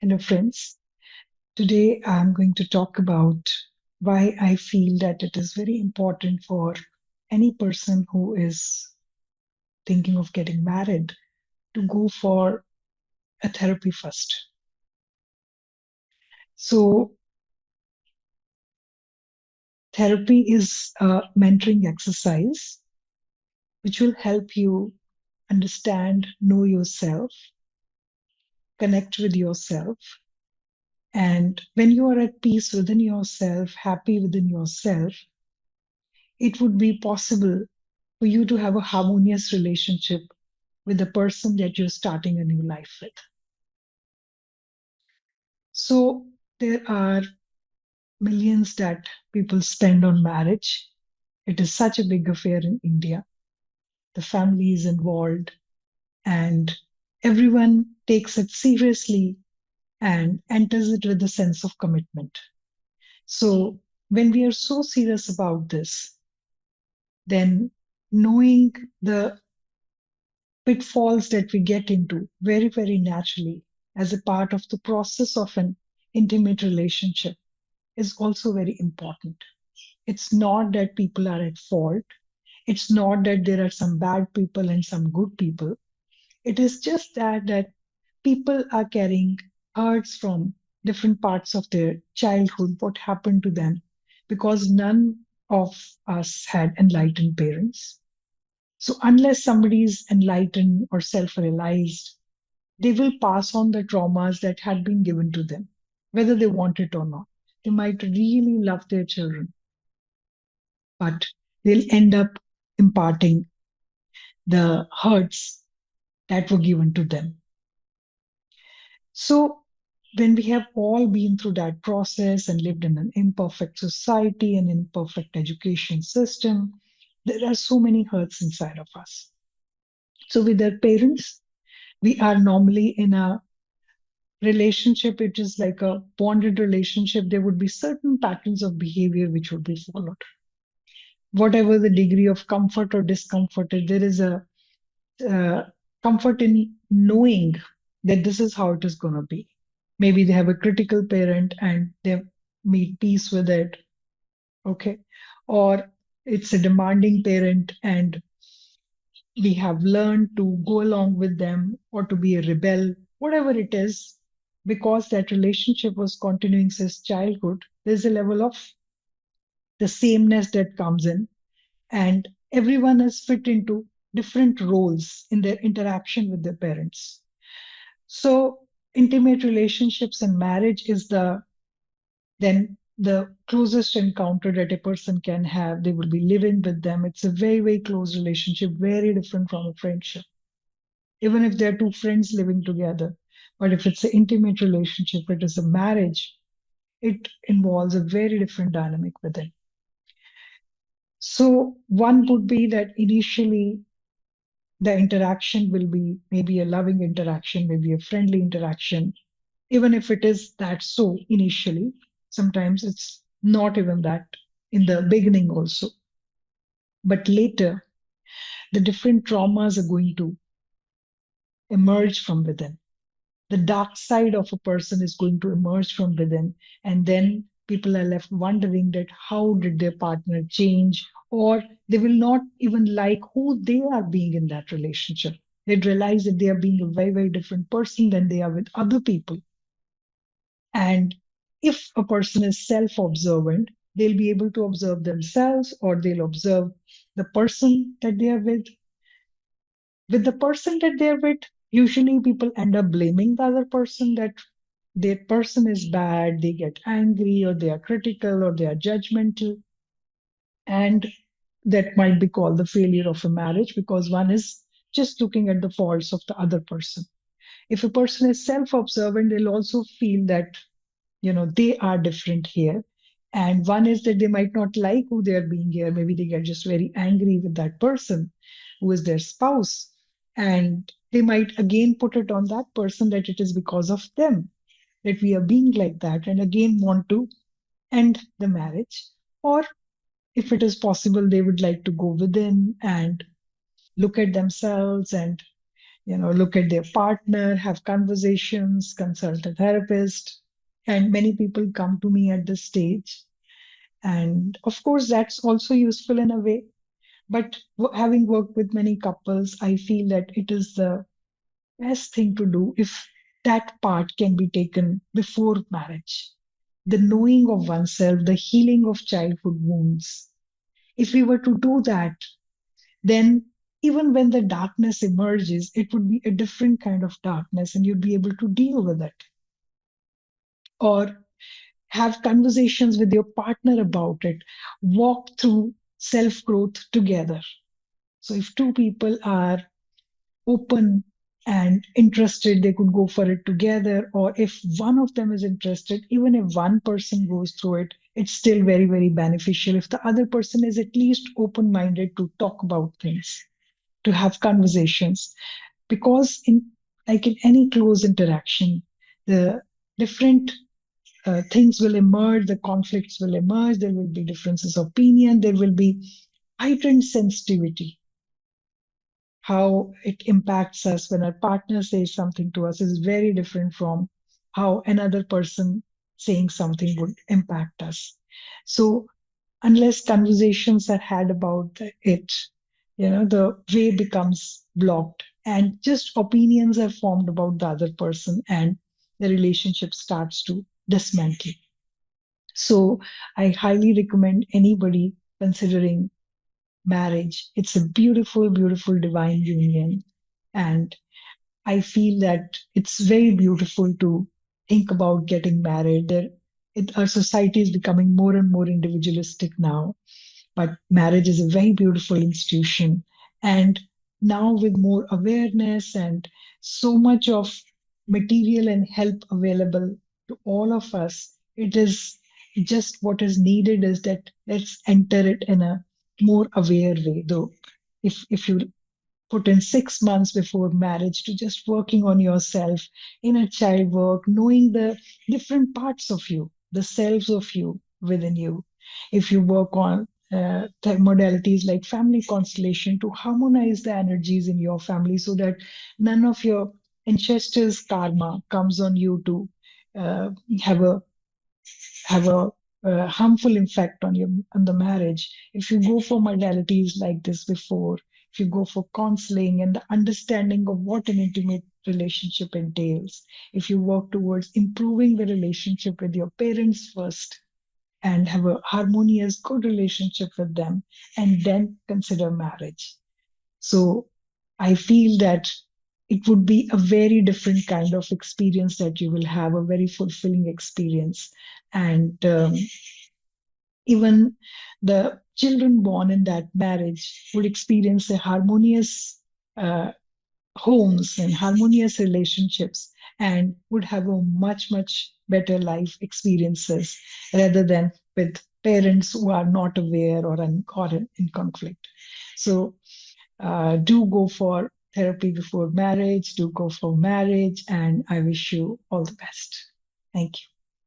Hello, friends. Today I'm going to talk about why I feel that it is very important for any person who is thinking of getting married to go for a therapy first. So, therapy is a mentoring exercise which will help you understand, know yourself, connect with yourself. And when you are at peace within yourself, happy within yourself, it would be possible for you to have a harmonious relationship with the person that you're starting a new life with. So there are millions that people spend on marriage. It is such a big affair in India. The family is involved and everyone takes it seriously and enters it with a sense of commitment. So when we are so serious about this, then knowing the pitfalls that we get into very, very naturally as a part of the process of an intimate relationship is also very important. It's not that people are at fault. It's not that there are some bad people and some good people. It is just that people are carrying hurts from different parts of their childhood, what happened to them, because none of us had enlightened parents. So unless somebody is enlightened or self-realized, they will pass on the traumas that had been given to them, whether they want it or not. They might really love their children, but they'll end up imparting the hurts that were given to them. So, when we have all been through that process and lived in an imperfect society and imperfect education system, there are so many hurts inside of us. So, with our parents, we are normally in a relationship, it is like a bonded relationship. There would be certain patterns of behavior which would be followed. Whatever the degree of comfort or discomfort, there is a uh, comfort in knowing that this is how it is going to be. Maybe they have a critical parent and they made peace with it. Okay. Or it's a demanding parent and we have learned to go along with them or to be a rebel, whatever it is, because that relationship was continuing since childhood, there's a level of the sameness that comes in, and everyone is fit into different roles in their interaction with their parents. So, intimate relationships and marriage is the closest encounter that a person can have. They will be living with them. It's a very, very close relationship, very different from a friendship, even if they're two friends living together. But if it's an intimate relationship, it is a marriage, it involves a very different dynamic within. So, one would be that initially the interaction will be maybe a loving interaction, maybe a friendly interaction, even if it is that so initially. Sometimes it's not even that in the beginning, also. But later, the different traumas are going to emerge from within. The dark side of a person is going to emerge from within, and then people are left wondering that how did their partner change, or they will not even like who they are being in that relationship. They'd realize that they are being a very, very different person than they are with other people. And if a person is self-observant, they'll be able to observe themselves, or they'll observe the person that they are with. With the person that they're with, usually people end up blaming the other person, that their person is bad, they get angry, or they are critical, or they are judgmental. And that might be called the failure of a marriage, because one is just looking at the faults of the other person. If a person is self-observant, they'll also feel that, they are different here. And one is that they might not like who they are being here. Maybe they get just very angry with that person who is their spouse. And they might again put it on that person that it is because of them that we are being like that, and again want to end the marriage. Or if it is possible, they would like to go within and look at themselves and look at their partner, have conversations, consult a therapist. And many people come to me at this stage. And of course, that's also useful in a way. But having worked with many couples, I feel that it is the best thing to do if that part can be taken before marriage. The knowing of oneself, the healing of childhood wounds. If we were to do that, then even when the darkness emerges, it would be a different kind of darkness and you'd be able to deal with it. Or have conversations with your partner about it, walk through self growth together. So if two people are open and interested, they could go for it together. Or if one of them is interested, even if one person goes through it, it's still very, very beneficial if the other person is at least open minded to talk about things, to have conversations. Because in any close interaction, the different things will emerge, the conflicts will emerge, there will be differences of opinion, there will be heightened sensitivity. How it impacts us when our partner says something to us is very different from how another person saying something would impact us. So unless conversations are had about it, the way becomes blocked and just opinions are formed about the other person and the relationship starts to dismantle. So I highly recommend anybody considering marriage. It's a beautiful, beautiful divine union. And I feel that it's very beautiful to think about getting married. Our society is becoming more and more individualistic now, but marriage is a very beautiful institution. And now, with more awareness and so much of material and help available to all of us, it is just what is needed is that let's enter it in a more aware way. Though, if you put in 6 months before marriage to just working on yourself, inner child work, knowing the different parts of you, the selves of you within you. If you work on modalities like family constellation to harmonize the energies in your family so that none of your ancestors' karma comes on you to uh, have a harmful effect on the marriage. If you go for modalities like this before, if you go for counseling and the understanding of what an intimate relationship entails, if you work towards improving the relationship with your parents first and have a harmonious, good relationship with them, and then consider marriage. So I feel that it would be a very different kind of experience that you will have, a very fulfilling experience. And even the children born in that marriage would experience a harmonious uh, homes and harmonious relationships and would have a much, much better life experiences rather than with parents who are not aware or in conflict. So do go for therapy before marriage, do go for marriage, and I wish you all the best. Thank you.